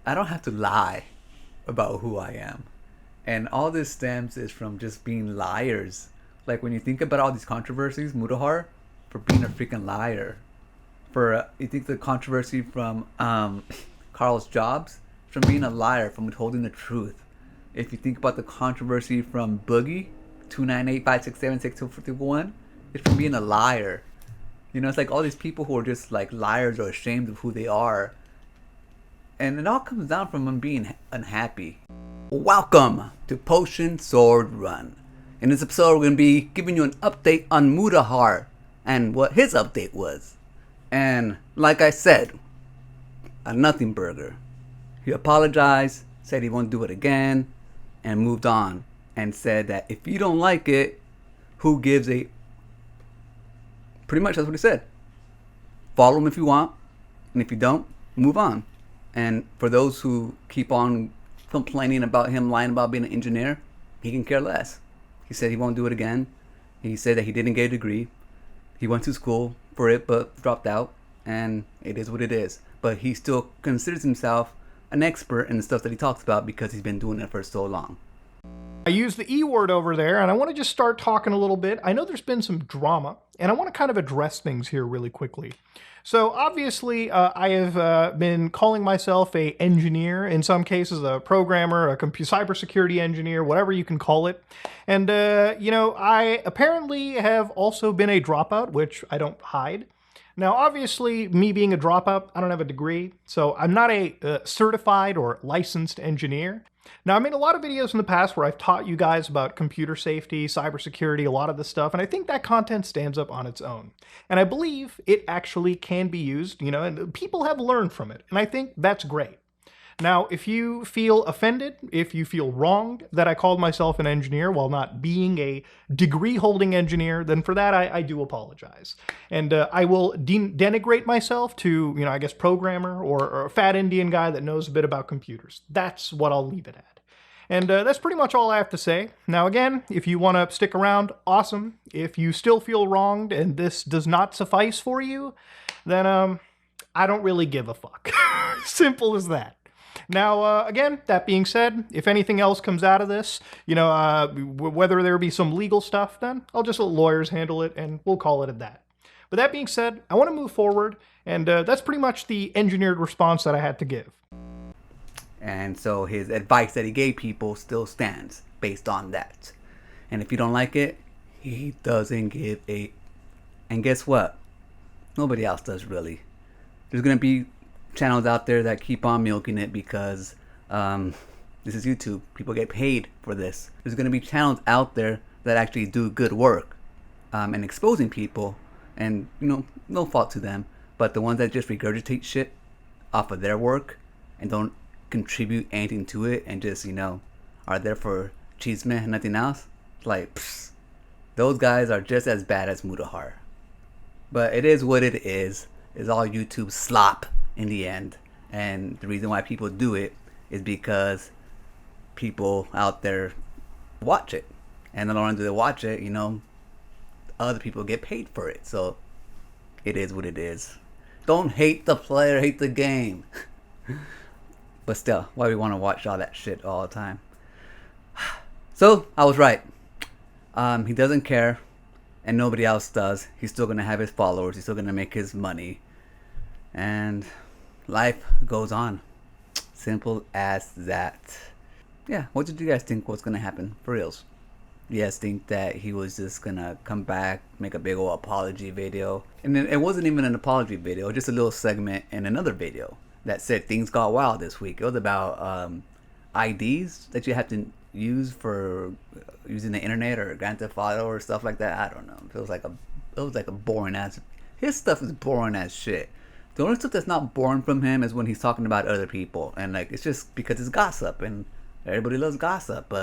I don't have to lie about who I am. And all this stems is from just being liars. Like when you think about all these controversies, Mudahar, for being a freaking liar. You think the controversy from Carl's Jobs, from being a liar, from withholding the truth. If you think about the controversy from Boogie, 298-567-6251, it's from being a liar. It's like all these people who are just like liars or ashamed of who they are. And it all comes down from them being unhappy. Welcome to Potion Sword Run. In this episode, we're going to be giving you an update on Mudahar and what his update was. And like I said, a nothing burger. He apologized, said he won't do it again, and moved on. And said that if you don't like it, who gives a... Pretty much that's what he said. Follow him if you want, and if you don't, move on. And for those who keep on complaining about him lying about being an engineer, he can care less. He said he won't do it again. He said that he didn't get a degree. He went to school for it but dropped out, and it is what it is. But he still considers himself an expert in the stuff that he talks about because he's been doing it for so long. I use the E word over there, and I want to just start talking a little bit. I know there's been some drama, and I want to kind of address things here really quickly. So obviously, I have been calling myself a engineer, in some cases a programmer, a cybersecurity engineer, whatever you can call it. And, I apparently have also been a dropout, which I don't hide. Now, obviously, me being a dropout, I don't have a degree, so I'm not a certified or licensed engineer. Now, I made a lot of videos in the past where I've taught you guys about computer safety, cybersecurity, a lot of this stuff, and I think that content stands up on its own. And I believe it actually can be used, and people have learned from it, and I think that's great. Now, if you feel offended, if you feel wronged that I called myself an engineer while not being a degree-holding engineer, then for that I do apologize. And I will denigrate myself to, programmer or a fat Indian guy that knows a bit about computers. That's what I'll leave it at. And that's pretty much all I have to say. Now again, if you want to stick around, awesome. If you still feel wronged and this does not suffice for you, then I don't really give a fuck. Simple as that. Now, again, that being said, if anything else comes out of this, whether there be some legal stuff, then I'll just let lawyers handle it and we'll call it at that. But that being said, I want to move forward, and that's pretty much the engineered response that I had to give. And so his advice that he gave people still stands based on that. And if you don't like it, he doesn't give a... And guess what? Nobody else does, really. There's going to be channels out there that keep on milking it because this is YouTube. People get paid for this. There's going to be channels out there that actually do good work and exposing people, and no fault to them, but the ones that just regurgitate shit off of their work and don't contribute anything to it and just are there for chisme and nothing else, like those guys are just as bad as Mudahar. But it is what it is. It's all YouTube slop in the end, and the reason why people do it is because people out there watch it, and not only do they watch it, other people get paid for it. So it is what it is. Don't hate the player, hate the game. But still, why we want to watch all that shit all the time? So I was right. He doesn't care, and nobody else does. He's still gonna have his followers. He's still gonna make his money, and life goes on. Simple as that. Yeah, what did you guys think was gonna happen for reals? You guys think that he was just gonna come back, make a big old apology video? And then it wasn't even an apology video, just a little segment in another video that said things got wild this week. It was about IDs that you have to use for using the internet or Grand Theft Auto or stuff like that. I don't know. It was like a boring ass. His stuff is boring as shit. The only stuff that's not boring from him is when he's talking about other people, and it's just because it's gossip, and everybody loves gossip,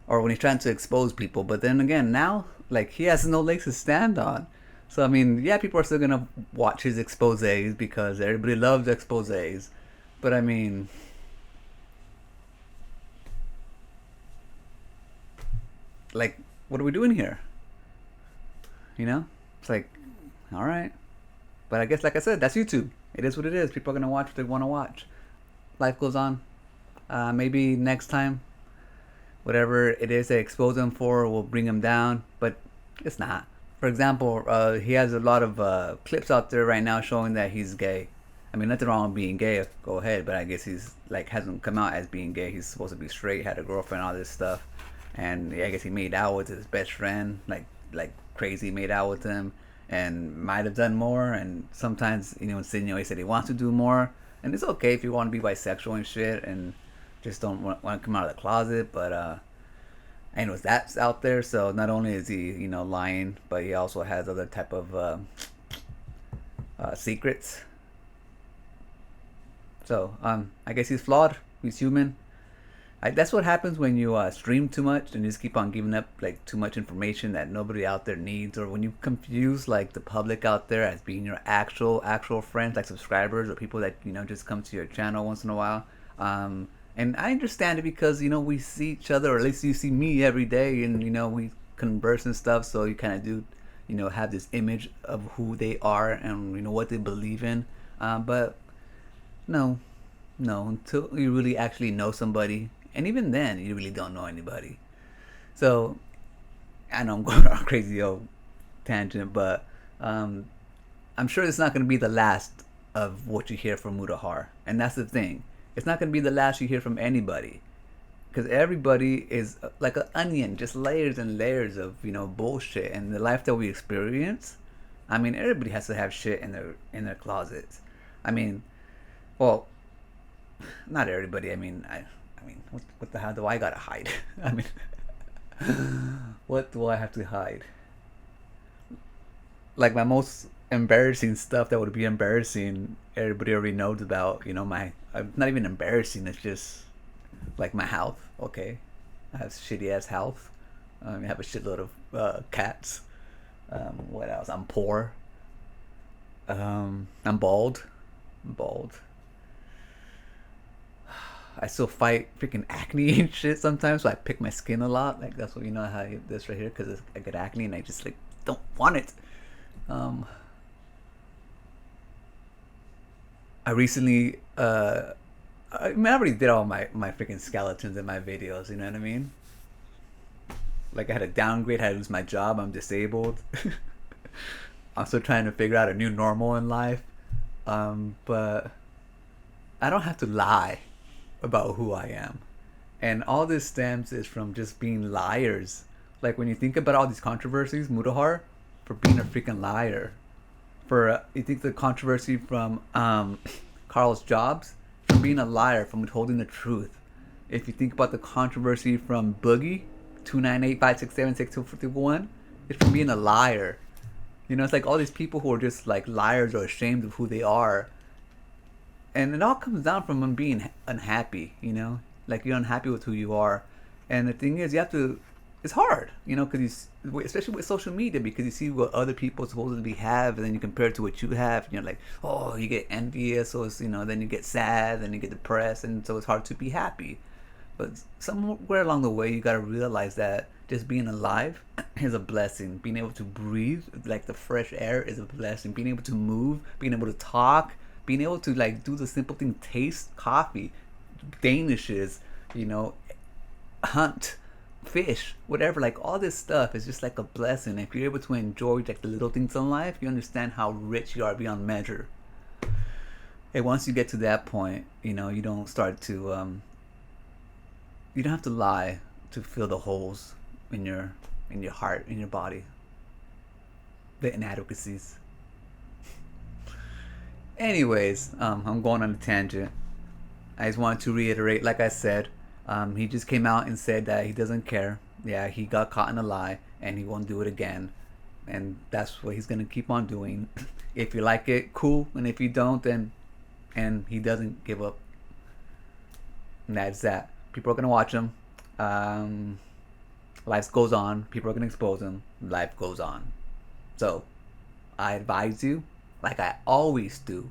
or when he's trying to expose people. But then again, now he has no legs to stand on. So I mean, yeah, people are still gonna watch his exposés because everybody loves exposés. But I mean, what are we doing here? It's like, all right. But I guess, like I said, that's YouTube. It is what it is. People are going to watch what they want to watch. life goes on. Maybe next time, whatever it is they expose him for will bring him down, but it's not. For example, he has a lot of clips out there right now showing that he's gay. I mean, nothing wrong with being gay. Go ahead, but I guess he's like hasn't come out as being gay. He's supposed to be straight, had a girlfriend, all this stuff, and I guess he made out with his best friend, like crazy, made out with him, and might have done more. And sometimes, insinuates that he wants to do more, and it's okay if you want to be bisexual and shit, and just don't want to come out of the closet. But anyways, that's out there. So not only is he, lying, but he also has other type of secrets. So I guess he's flawed. He's human. That's what happens when you stream too much and just keep on giving up like too much information that nobody out there needs, or when you confuse like the public out there as being your actual friends, like subscribers or people that just come to your channel once in a while. And I understand it because we see each other, or at least you see me every day, and we converse and stuff. So you kind of do have this image of who they are and what they believe in. But no, until you really actually know somebody. And even then, you really don't know anybody. So, I know I'm going on a crazy old tangent, but I'm sure it's not going to be the last of what you hear from Mudahar. And that's the thing. It's not going to be the last you hear from anybody. Because everybody is like an onion, just layers and layers of, bullshit. And the life that we experience, I mean, everybody has to have shit in their closets. I mean, well, not everybody. I mean, what the hell do I gotta hide? I mean, what do I have to hide? Like my most embarrassing stuff that would be embarrassing, everybody already knows about. My not even embarrassing. It's just like my health. Okay, I have shitty ass health. I have a shitload of cats. What else? I'm poor. I'm bald. I still fight freaking acne and shit sometimes, so I pick my skin a lot. Like that's what how I have this right here, because I get acne and I just like don't want it. I recently, I already did all my freaking skeletons in my videos. You know what I mean? Like I had a downgrade, I had to lose my job. I'm disabled. I'm still trying to figure out a new normal in life. But I don't have to lie about who I am. And all this stems is from just being liars. Like when you think about all these controversies, Mudahar, for being a freaking liar. For you think the controversy from Carl's Jobs, for being a liar, from withholding the truth. If you think about the controversy from Boogie, 298-567-6251, it's from being a liar. It's like all these people who are just like liars or ashamed of who they are. And it all comes down from them being unhappy, like you're unhappy with who you are. And the thing is, it's hard, because especially with social media, because you see what other people supposedly have, and then you compare it to what you have, and you're like, oh, you get envious, so it's, then you get sad, then you get depressed, and so it's hard to be happy. But somewhere along the way, you got to realize that just being alive is a blessing. Being able to breathe, like the fresh air, is a blessing. Being able to move, being able to talk, being able to like do the simple thing, taste coffee, danishes, hunt, fish, whatever, like all this stuff is just like a blessing. If you're able to enjoy like the little things in life, you understand how rich you are beyond measure. And once you get to that point, you don't start to you don't have to lie to fill the holes in your heart, in your body, the inadequacies. Anyways, I'm going on a tangent. I just wanted to reiterate, like I said, he just came out and said that he doesn't care. Yeah, he got caught in a lie and he won't do it again. And that's what he's going to keep on doing. If you like it, cool. And if you don't, then... And he doesn't give up. And that's that. People are going to watch him. Life goes on. People are going to expose him. Life goes on. So, I advise you, like I always do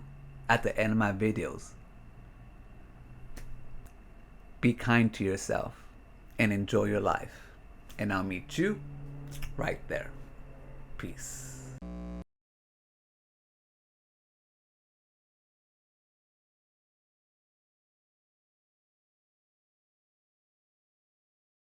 at the end of my videos, be kind to yourself and enjoy your life. And I'll meet you right there. Peace.